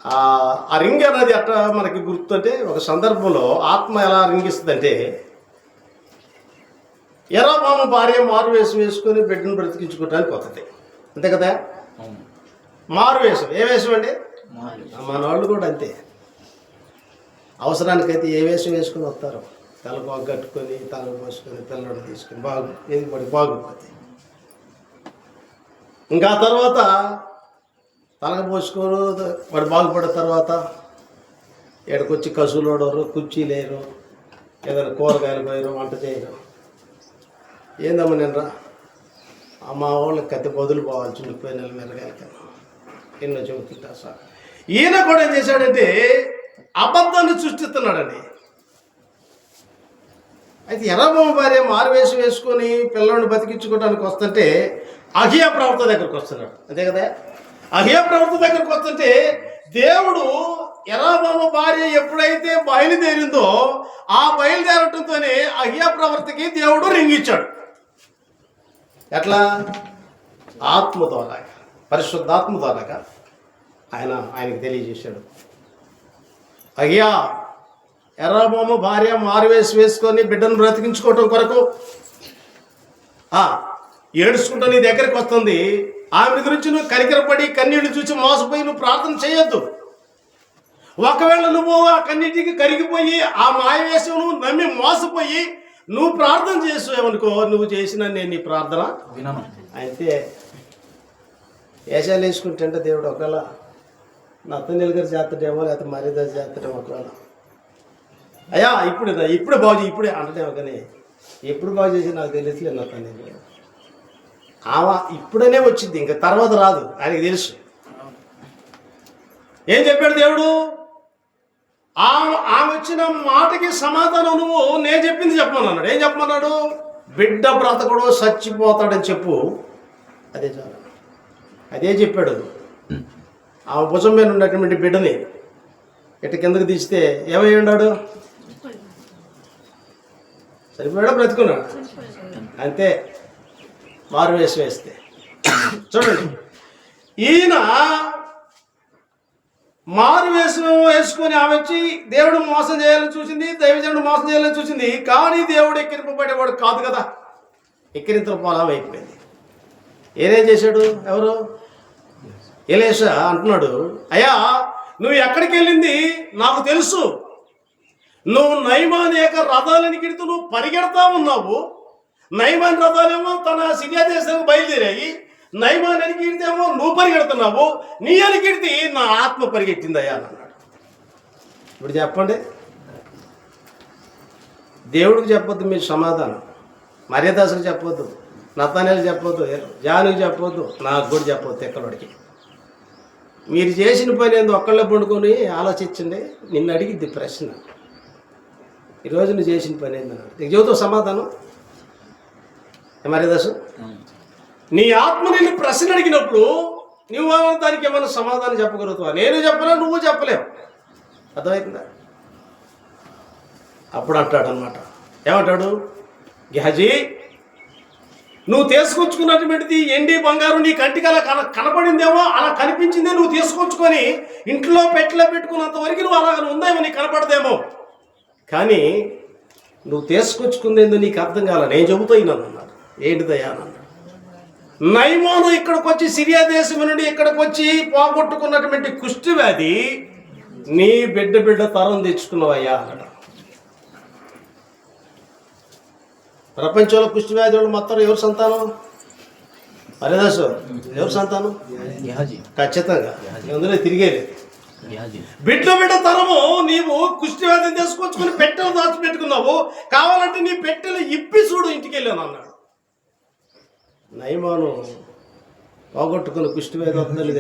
Speaker 1: ఆ రింగ్ అనేది అట్లా మనకి గుర్తుంటే, ఒక సందర్భంలో ఆత్మ ఎలా రింగిస్తుంది అంటే, ఎర్రబామ భార్య మారు వేషం వేసుకొని బిడ్డను బ్రతికించుకోవడానికి పోతుంది, అంతే కదా? మారు వేషం. ఏ వేషం అండి? మన వాళ్ళు కూడా అంతే. అవసరానికైతే ఏ వేషం వేసుకొని వస్తారు, తలకు కట్టుకొని తలకు పోసుకొని పిల్లడు తీసుకొని ఏది పడి బాగుంటుంది. ఇంకా తర్వాత తలకు పోసుకొని వాడు బాగుపడిన తర్వాత ఎక్కడికొచ్చి కసులు ఓడరు, కుర్చీ లేరు, ఏదైనా కూరగాయలు పోయారు, వంట చేయరు. ఏందమ్మా నిన్నరా మా వాళ్ళకి కత్తి బదులు పోవాలి, చుండిపోయి నెల మెరగాయలు ఎన్నో చెబుతుంటా సార్. ఈయన కూడా ఏం చేశాడంటే అబద్ధాన్ని సృష్టిస్తున్నాడండి. అయితే ఎర్రబొమ్మ భార్య మారువేషి వేసుకొని పిల్లల్ని బతికించుకోవడానికి వస్తుంటే అహియా ప్రవక్త దగ్గరకు వస్తున్నాడు, అంతే కదా. అహియా ప్రవక్త దగ్గరకు వస్తుంటే దేవుడు ఎర్రబొమ్మ భార్య ఎప్పుడైతే బయలుదేరిందో ఆ బయలుదేరటంతోనే అహియా ప్రవర్తకి దేవుడు రింగిచ్చాడు. ఎట్లా? ఆత్మ ద్వారా, పరిశుద్ధాత్మ ద్వారా ఆయనకు తెలియజేశాడు. అయ్యా, ఎర్రబొమ్మ భార్య మారువేసి వేసుకొని బిడ్డను బ్రతికించుకోవటం కొరకు ఏడుచుకుంటూ నీ దగ్గరికి వస్తుంది. ఆమె గురించి నువ్వు కనికరపడి కన్నీళ్లు చూసి మోసపోయి నువ్వు ప్రార్థన చేయొద్దు. ఒకవేళ నువ్వు ఆ కన్నీటికి కరిగిపోయి ఆ మాయవేశం నువ్వు నమ్మి మోసపోయి నువ్వు ప్రార్థన చేసావనుకో, నువ్వు చేసిన నేను నీ ప్రార్థన
Speaker 4: వినను.
Speaker 1: అయితే వేషాలు వేసుకుంటే దేవుడు ఒకవేళ నత్తనీల్ గారు చేస్తాడేమో, లేకపోతే మర్యాద చేస్తాడేమో. ఒకవేళ అయ్యా ఇప్పుడే బాగు చేయి, ఇప్పుడే అంటేమో, కానీ ఎప్పుడు బాగు చేసి నాకు తెలియట్లేదు. నత్తనీల్ గారు ఆమె ఇప్పుడనే వచ్చింది, ఇంకా తర్వాత రాదు, ఆయనకి తెలుసు. ఏం చెప్పాడు దేవుడు? ఆమె వచ్చిన మాటకి సమాధానం నువ్వు నేను చెప్పింది చెప్పమన్నాడు. ఏం చెప్పమన్నాడు? బిడ్డ బ్రతకడు చచ్చిపోతాడని చెప్పు. అదే చాలు, అదే చెప్పాడు. ఆమె భుజం మీద ఉన్నటువంటి బిడ్డని ఇటు కిందకు తీస్తే ఏమై ఉన్నాడు? సరిపోయాడా? బ్రతుకున్నాడు అంతే. మారు వేస్తే చూడండి, ఈయన మారు వేసుకొని ఆమె వచ్చి దేవుడు మోసం చేయాలని చూసింది, దైవజనుడు మోసం చేయాలని చూసింది. కానీ దేవుడు ఎక్కిరింపబడేవాడు కాదు కదా. ఎక్కిరింతల పొలం అయిపోయింది. ఏనేం చేశాడు? ఎవరు? ఎలీషా అంటున్నాడు, అయ్యా నువ్వు ఎక్కడికి వెళ్ళింది నాకు తెలుసు. నువ్వు నయమాన్ యొక్క రథాలని కిడితే నువ్వు పరిగెడతా ఉన్నావు. నయమాన్ రథాలేమో తన సిరియా దేశానికి బయలుదేరాయి. నయమాన్ అనికిడితేమో నువ్వు పరిగెడుతున్నావు. నీ అనికిడితే నా ఆత్మ పరిగెట్టిందయ్యా అని అన్నాడు. ఇప్పుడు చెప్పండి, దేవుడికి చెప్పొద్దు మీరు సమాధానం, మర్యాదాసులు చెప్పొద్దు, నతానేలు చెప్పొద్దు, జానుకి చెప్పొద్దు, నాకు కూడా చెప్పొద్దు. ఎక్కడికి మీరు చేసిన పని ఏందో ఒక్కళ్ళే పండుకొని ఆలోచించండి. నిన్ను అడిగిద్ది ప్రశ్న, ఈరోజు నువ్వు చేసిన పని ఏందన్నాడు. నీకు చెబుతావు సమాధానం. మర్యాదాసు, నీ ఆత్మ నిన్ను ప్రశ్న అడిగినప్పుడు నువ్వు దానికి ఏమైనా సమాధానం చెప్పగలుగుతావా? నేను చెప్పలే, నువ్వు చెప్పలేవు. అర్థమవుతుందా? అప్పుడు అంటాడు అనమాట, ఏమంటాడు? గెహజీ, నువ్వు తీసుకొచ్చుకున్నటువంటిది ఎండి బంగారం నీ కంటికి అలా కనపడిందేమో, అలా కనిపించిందే నువ్వు తీసుకొచ్చుకొని ఇంట్లో పెట్టుకున్నంత వరకు నువ్వు అలా ఉందేమో, నీకు కనపడదేమో. కానీ నువ్వు తీసుకొచ్చుకుందేందో నీకు అర్థం కాల, నేను చెబుతాయి నన్ను అన్నాడు. ఏంటిదయ్యా అని అన్నాడు. నయమాను ఇక్కడికి వచ్చి, సిరియా దేశం నుండి ఇక్కడికి వచ్చి పోగొట్టుకున్నటువంటి కుష్టి వ్యాధి నీ బిడ్డ తరం తెచ్చుకున్నావయ్యా అన్నాడు. ప్రపంచంలో కుష్టి వ్యాధి వాళ్ళు మొత్తం ఎవరు సంతానం? మర్యాదాసు, ఎవరు సంతానం? ఖచ్చితంగా అందులో తిరిగేది. బిడ్డ తరము నీవు కుష్టి వ్యాధిని తీసుకొచ్చుకొని పెట్టెలు దాచిపెట్టుకున్నావు. కావాలంటే నీ పెట్టెలు ఇప్పి చూడు, ఇంటికి వెళ్ళాను అన్నాడు. నయమాను పోగొట్టుకున్న కుష్టి వ్యాధి వద్దని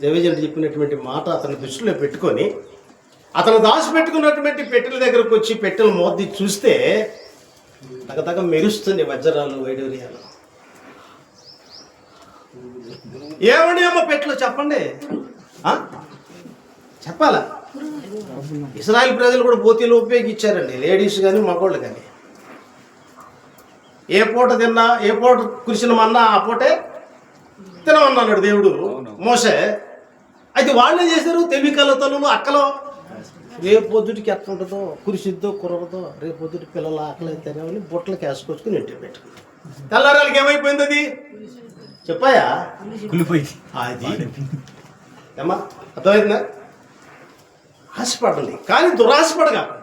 Speaker 1: దైవజనుడు చెప్పినటువంటి మాట అతని దృష్టిలో పెట్టుకొని అతను దాచిపెట్టుకున్నటువంటి పెట్టెల దగ్గరకు వచ్చి పెట్టెలు మోద్ది చూస్తే తగ మెరుస్తుంది వజ్రాలు, వైడూర్యాలు. ఏమండి అమ్మ పెట్టెలు చెప్పండి, చెప్పాలా? ఇశ్రాయేల్ ప్రజలు కూడా పోతీలు ఉపయోగించారండి, లేడీస్ కానీ మగవాళ్ళు కానీ. ఏ పూట తిన్నా, ఏ పూట కురిసినమన్నా ఆ పూటే తినమన్నాడు దేవుడు మోసే. అయితే వాళ్ళు ఏం చేశారు? తెలివికల తల్లులు అక్కలో రేపు పొద్దుటికి ఎట్లా ఉంటుందో, కురిసిద్దో కురవదో, రేపు పొద్దుటి పిల్లలు ఆకలి అయితేనేమని బుట్టలు కేసుకొచ్చుకుని ఇంటికి పెట్టుకుని తెల్లారాలకి ఏమైపోయింది? అది చెప్పాయా? అది ఏమ్మా అర్థమైందా? ఆశపడండి కానీ దురాశపడకండి,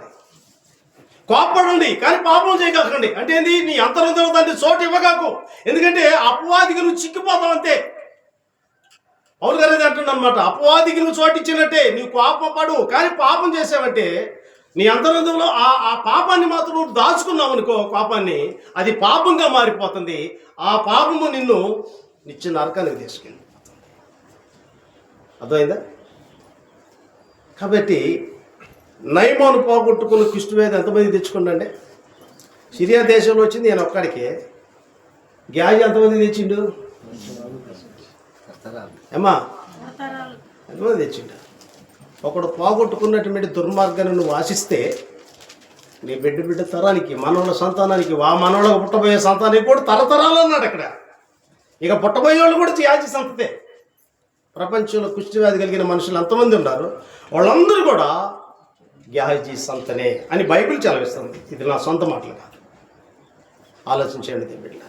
Speaker 1: కోపపడండి కానీ పాపం చేయకండి. అంటే ఏంది? నీ అంతరంగంలో దాన్ని చోటు ఇవ్వగాకు. ఎందుకంటే అపవాదికి నువ్వు చిక్కిపోతావు అంతే. పౌలు గారు అంటున్నా అనమాట, అపవాదికి నువ్వు చోటు ఇచ్చినట్టే. నీవు కోపపడు కానీ పాపం చేసావంటే నీ అంతరంగంలో ఆ పాపాన్ని మాత్రం నువ్వు దాచుకున్నావు అనుకో, పాపాన్ని, అది పాపంగా మారిపోతుంది. ఆ పాపము నిన్ను నిత్య నరకానికి తీసుకెళ్ళి. అర్థమైందా? కాబట్టి నయమాను పోగొట్టుకున్న కుష్టి వ్యాధి ఎంతమంది తెచ్చుకోండి? సిరియా దేశంలో వచ్చింది నేను ఒక్కడికే. గ్యాజ్ ఎంతమంది తెచ్చిండు? ఏమ్మా ఎంతమంది తెచ్చిండు? ఒకడు పోగొట్టుకున్నటువంటి దుర్మార్గాన్ని నువ్వు ఆశిస్తే నీ బిడ్డ తరానికి, మనవల సంతానానికి, మనవలకు పుట్టబోయే సంతానానికి కూడా తరతరాలు అన్నాడు అక్కడ. ఇక పుట్టబోయే వాళ్ళు కూడా యాజి సంతతే. ప్రపంచంలో కుష్ఠవ్యాధి కలిగిన మనుషులు ఎంతమంది ఉన్నారు, వాళ్ళందరూ కూడా గ్యాజీ సంతనే అని బైబిల్ చదివిస్తుంది. ఇది నా సొంత మాటలు కాదు, ఆలోచించండి బిడ్డ.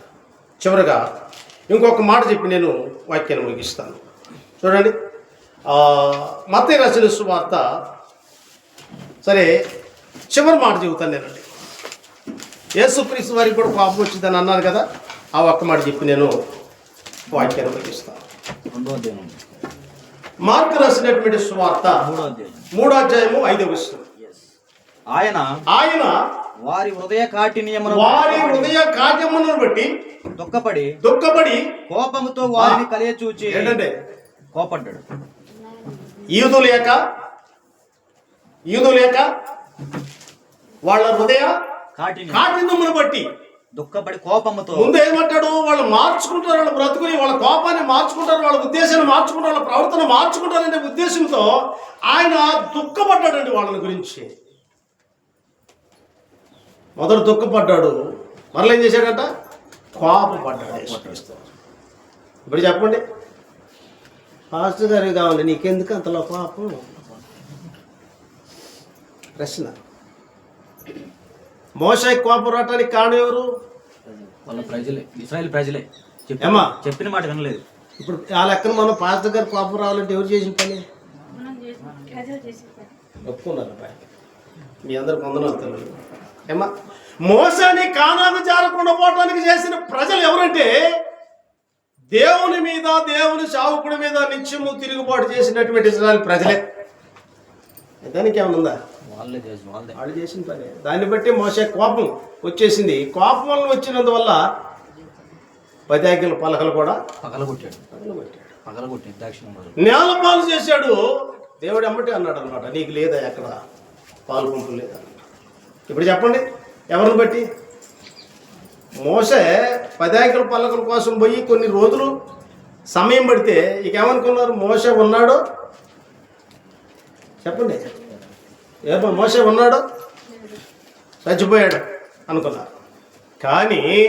Speaker 1: చివరగా ఇంకొక మాట చెప్పి నేను వాక్యాన్ని ముగిస్తాను. చూడండి, మత్తయి రాసిన సువార్త, సరే చివరి మాట చెబుతాను నేనండి. యేసుక్రీస్తు వారికి కూడా పాపం వచ్చిందని అన్నాను కదా, ఆ ఒక్క మాట చెప్పి నేను వాక్యాన్ని ముగిస్తాను. మార్కు రాసినటువంటి సువార్త 3వ అధ్యాయము 5వ వచనం. ఆయన
Speaker 4: వారి హృదయ
Speaker 1: కాఠిన్యమును బట్టి దుఃఖపడి
Speaker 4: కోపముతో వారిని కలియ చూచి
Speaker 1: ఏంటంటే
Speaker 4: కోపడ్డాడు.
Speaker 1: ఈదు లేక వాళ్ళ హృదయ కాఠిన్యమును బట్టి
Speaker 4: దుఃఖపడి కోపముతో.
Speaker 1: ముందు ఏమంటాడు? వాళ్ళు మార్చుకుంటారు, వాళ్ళ బ్రతుకుని, వాళ్ళ కోపాన్ని మార్చుకుంటారు, వాళ్ళ ఉద్దేశాన్ని మార్చుకుంటారు, వాళ్ళ ప్రవర్తన మార్చుకుంటారనే ఉద్దేశంతో ఆయన దుఃఖపడ్డాడండి వాళ్ళని గురించి. మొదలు దుఃఖపడ్డాడు, మరలా ఏం చేశాడంట? కోపపడ్డాడు. ఇప్పుడు చెప్పండి, పాస్టర్ గారికి కావాలి, నీకెందుకు అంతలో పాపం? ప్రశ్న. మోషే కోపం రావటానికి కారణం ఎవరు?
Speaker 4: వాళ్ళ ప్రజలే, ఇశ్రాయేలు ప్రజలే.
Speaker 1: ఏమా
Speaker 4: చెప్పిన మాట వినలేదు.
Speaker 1: ఇప్పుడు ఆ లెక్కన మనం పాస్టర్ గారు కోపం రావాలంటే ఎవరు చేసిన పని? ఒప్పుకున్నారు అబ్బాయి, మీ అందరు పొందనవుతారు. ఏమా మోసాన్ని కానాకు జారకుండా పోవటానికి చేసిన ప్రజలు ఎవరంటే దేవుని మీద, దేవుని సేవకుడి మీద నిత్యము తిరుగుబాటు చేసినటువంటి ఇశ్రాయేలు ప్రజలే. దానికి ఏమన్నా వాళ్ళు చేసిన పని. దాన్ని బట్టి మోసే కోపం వచ్చేసింది. కోపం వల్ల వచ్చినందువల్ల 10 ఆజ్ఞల పలకలు కూడా పగలగొట్టాడు. నేల పాలు చేశాడు. దేవుడు ఎమ్మటి అన్నాడు అనమాట, నీకు లేదా ఎక్కడ పాలు పంపు లేదా. ఇప్పుడు చెప్పండి, ఎవరిని బట్టి? మోసే 10 ఆజ్ఞల పలకల కోసం పోయి కొన్ని రోజులు సమయం పడితే ఇక ఏమనుకున్నారు? మోసే ఉన్నాడు, చెప్పండి, ఏమో మోసే ఉన్నాడు, చచ్చిపోయాడు అనుకున్నారు. కానీ